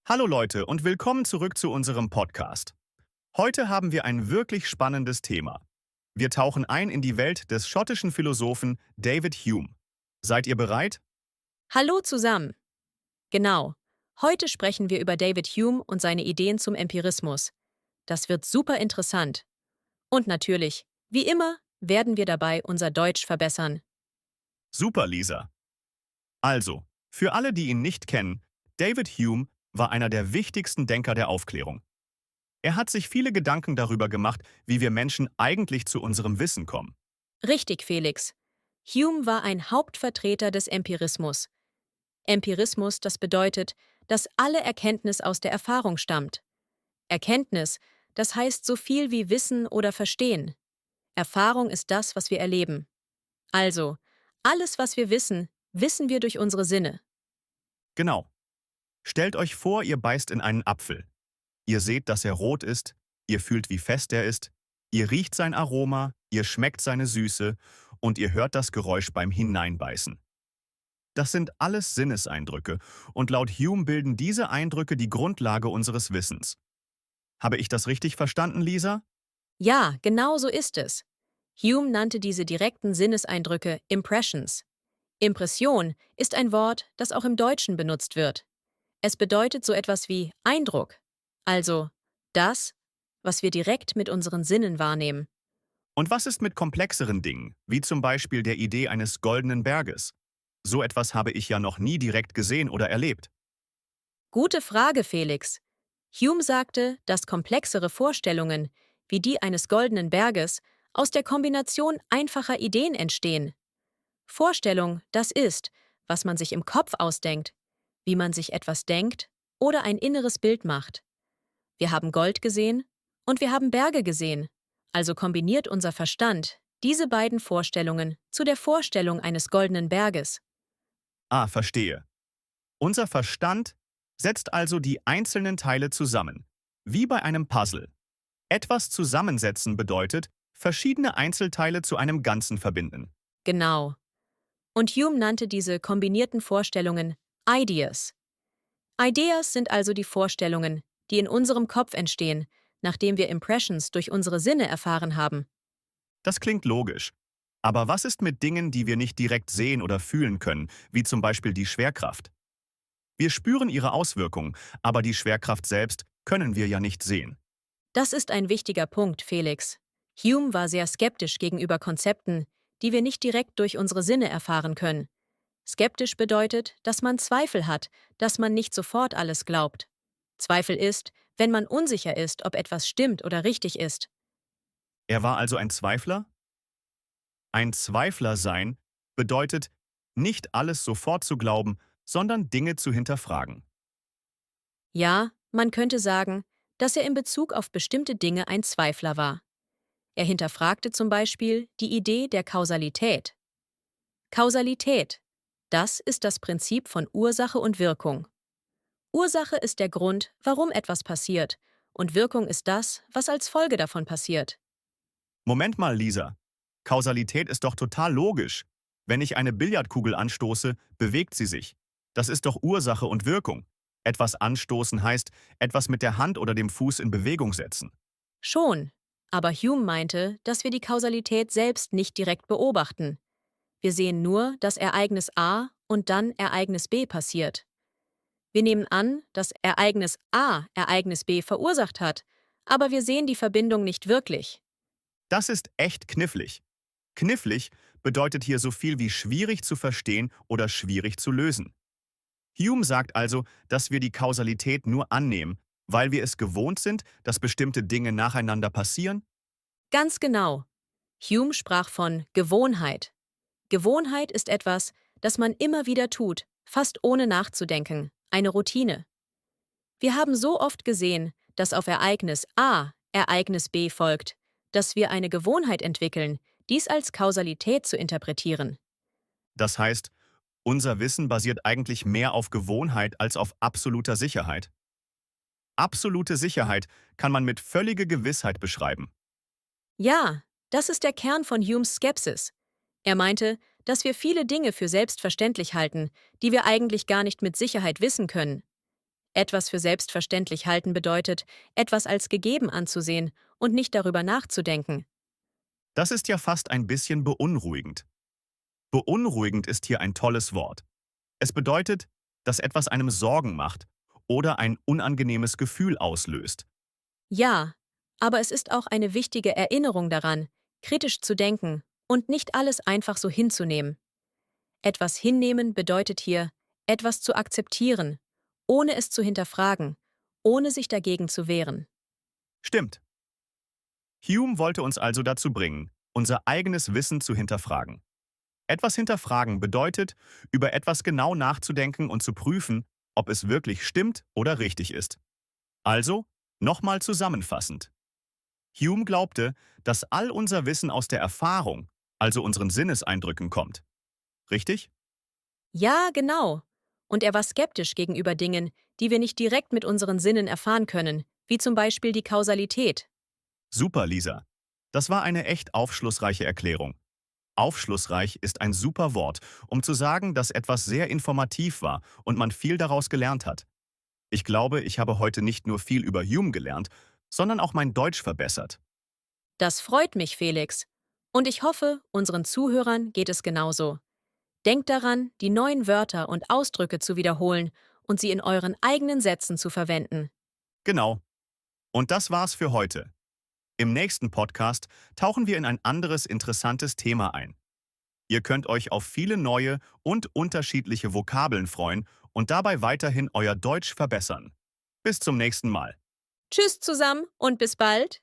Hallo Leute und willkommen zurück zu unserem Podcast. Heute haben wir ein wirklich spannendes Thema. Wir tauchen ein in die Welt des schottischen Philosophen David Hume. Seid ihr bereit? Hallo zusammen. Genau. Heute sprechen wir über David Hume und seine Ideen zum Empirismus. Das wird super interessant. Und natürlich, wie immer, werden wir dabei unser Deutsch verbessern. Super, Lisa. Also, für alle, die ihn nicht kennen, David Hume war einer der wichtigsten Denker der Aufklärung. Er hat sich viele Gedanken darüber gemacht, wie wir Menschen eigentlich zu unserem Wissen kommen. Richtig, Felix. Hume war ein Hauptvertreter des Empirismus. Empirismus, das bedeutet, dass alle Erkenntnis aus der Erfahrung stammt. Erkenntnis, das heißt so viel wie Wissen oder Verstehen. Erfahrung ist das, was wir erleben. Also, alles, was wir wissen, wissen wir durch unsere Sinne. Genau. Stellt euch vor, ihr beißt in einen Apfel. Ihr seht, dass er rot ist, ihr fühlt, wie fest er ist, ihr riecht sein Aroma, ihr schmeckt seine Süße und ihr hört das Geräusch beim Hineinbeißen. Das sind alles Sinneseindrücke und laut Hume bilden diese Eindrücke die Grundlage unseres Wissens. Habe ich das richtig verstanden, Lisa? Ja, genau so ist es. Hume nannte diese direkten Sinneseindrücke Impressions. Impression ist ein Wort, das auch im Deutschen benutzt wird. Es bedeutet so etwas wie Eindruck, also das, was wir direkt mit unseren Sinnen wahrnehmen. Und was ist mit komplexeren Dingen, wie zum Beispiel der Idee eines goldenen Berges? So etwas habe ich ja noch nie direkt gesehen oder erlebt. Gute Frage, Felix. Hume sagte, dass komplexere Vorstellungen, wie die eines goldenen Berges, aus der Kombination einfacher Ideen entstehen. Vorstellung, das ist, was man sich im Kopf ausdenkt, wie man sich etwas denkt oder ein inneres Bild macht. Wir haben Gold gesehen und wir haben Berge gesehen, also kombiniert unser Verstand diese beiden Vorstellungen zu der Vorstellung eines goldenen Berges. Ah, verstehe. Unser Verstand setzt also die einzelnen Teile zusammen, wie bei einem Puzzle. Etwas zusammensetzen bedeutet, verschiedene Einzelteile zu einem Ganzen verbinden. Genau. Und Hume nannte diese kombinierten Vorstellungen Ideas. Ideas sind also die Vorstellungen, die in unserem Kopf entstehen, nachdem wir Impressions durch unsere Sinne erfahren haben. Das klingt logisch. Aber was ist mit Dingen, die wir nicht direkt sehen oder fühlen können, wie zum Beispiel die Schwerkraft? Wir spüren ihre Auswirkungen, aber die Schwerkraft selbst können wir ja nicht sehen. Das ist ein wichtiger Punkt, Felix. Hume war sehr skeptisch gegenüber Konzepten, die wir nicht direkt durch unsere Sinne erfahren können. Skeptisch bedeutet, dass man Zweifel hat, dass man nicht sofort alles glaubt. Zweifel ist, wenn man unsicher ist, ob etwas stimmt oder richtig ist. Er war also ein Zweifler? Ein Zweifler sein bedeutet, nicht alles sofort zu glauben, sondern Dinge zu hinterfragen. Ja, man könnte sagen, dass er in Bezug auf bestimmte Dinge ein Zweifler war. Er hinterfragte zum Beispiel die Idee der Kausalität. Kausalität, das ist das Prinzip von Ursache und Wirkung. Ursache ist der Grund, warum etwas passiert, und Wirkung ist das, was als Folge davon passiert. Moment mal, Lisa. Kausalität ist doch total logisch. Wenn ich eine Billardkugel anstoße, bewegt sie sich. Das ist doch Ursache und Wirkung. Etwas anstoßen heißt, etwas mit der Hand oder dem Fuß in Bewegung setzen. Schon, aber Hume meinte, dass wir die Kausalität selbst nicht direkt beobachten. Wir sehen nur, dass Ereignis A und dann Ereignis B passiert. Wir nehmen an, dass Ereignis A Ereignis B verursacht hat, aber wir sehen die Verbindung nicht wirklich. Das ist echt knifflig. Knifflig bedeutet hier so viel wie schwierig zu verstehen oder schwierig zu lösen. Hume sagt also, dass wir die Kausalität nur annehmen, weil wir es gewohnt sind, dass bestimmte Dinge nacheinander passieren. Ganz genau. Hume sprach von Gewohnheit. Gewohnheit ist etwas, das man immer wieder tut, fast ohne nachzudenken, eine Routine. Wir haben so oft gesehen, dass auf Ereignis A Ereignis B folgt, dass wir eine Gewohnheit entwickeln, dies als Kausalität zu interpretieren. Das heißt, unser Wissen basiert eigentlich mehr auf Gewohnheit als auf absoluter Sicherheit. Absolute Sicherheit kann man mit völliger Gewissheit beschreiben. Ja, das ist der Kern von Humes Skepsis. Er meinte, dass wir viele Dinge für selbstverständlich halten, die wir eigentlich gar nicht mit Sicherheit wissen können. Etwas für selbstverständlich halten bedeutet, etwas als gegeben anzusehen und nicht darüber nachzudenken. Das ist ja fast ein bisschen beunruhigend. Beunruhigend ist hier ein tolles Wort. Es bedeutet, dass etwas einem Sorgen macht oder ein unangenehmes Gefühl auslöst. Ja, aber es ist auch eine wichtige Erinnerung daran, kritisch zu denken und nicht alles einfach so hinzunehmen. Etwas hinnehmen bedeutet hier, etwas zu akzeptieren, ohne es zu hinterfragen, ohne sich dagegen zu wehren. Stimmt. Hume wollte uns also dazu bringen, unser eigenes Wissen zu hinterfragen. Etwas hinterfragen bedeutet, über etwas genau nachzudenken und zu prüfen, ob es wirklich stimmt oder richtig ist. Also, nochmal zusammenfassend. Hume glaubte, dass all unser Wissen aus der Erfahrung, also unseren Sinneseindrücken, kommt. Richtig? Ja, genau. Und er war skeptisch gegenüber Dingen, die wir nicht direkt mit unseren Sinnen erfahren können, wie zum Beispiel die Kausalität. Super, Lisa. Das war eine echt aufschlussreiche Erklärung. Aufschlussreich ist ein super Wort, um zu sagen, dass etwas sehr informativ war und man viel daraus gelernt hat. Ich glaube, ich habe heute nicht nur viel über Hume gelernt, sondern auch mein Deutsch verbessert. Das freut mich, Felix. Und ich hoffe, unseren Zuhörern geht es genauso. Denkt daran, die neuen Wörter und Ausdrücke zu wiederholen und sie in euren eigenen Sätzen zu verwenden. Genau. Und das war's für heute. Im nächsten Podcast tauchen wir in ein anderes interessantes Thema ein. Ihr könnt euch auf viele neue und unterschiedliche Vokabeln freuen und dabei weiterhin euer Deutsch verbessern. Bis zum nächsten Mal. Tschüss zusammen und bis bald!